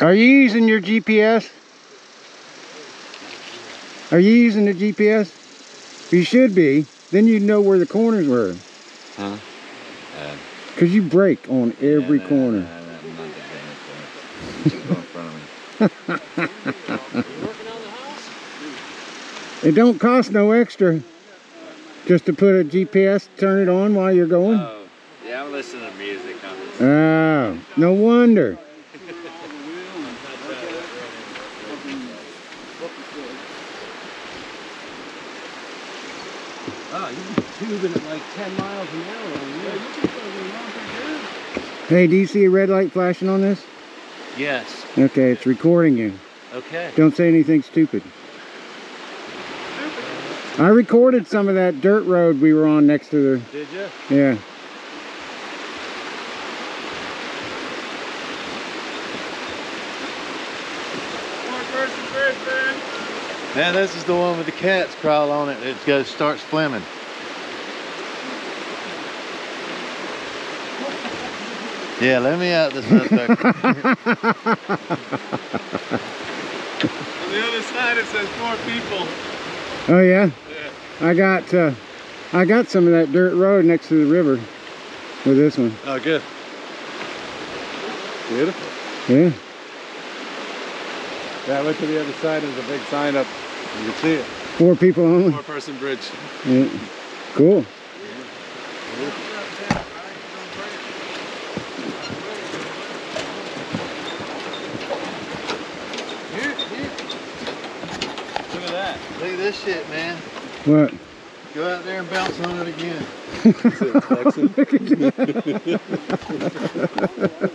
Are you using your GPS? Are you using the GPS? You should be. Then you'd know where the corners were. Huh? Because you brake on every corner. I'm not the Go in front of me. It don't cost no extra just to put a GPS, turn it on while you're going. Oh, yeah, I'm listening to music on this. Oh, no wonder. Oh, you're tubing at like 10 miles an hour on here. Hey, do you see a red light flashing on this? Yes. Okay, it's recording you. Okay. Don't say anything stupid. I recorded some of that dirt road we were on next to the... Did you? Yeah. Man, this is the one with the cats crawl on it. It goes, starts swimming. Yeah, let me out this motherfucker. On the other side it says 4 people. Oh yeah? Yeah. I got some of that dirt road next to the river with this one. Oh, good. Beautiful. Yeah. Yeah, I went to the other side. There's a big sign up. You can see it. 4 people only. 4-person bridge. Yeah. Cool. Look at that. Look at this shit, man. What? Go out there and bounce on it again. Look at that.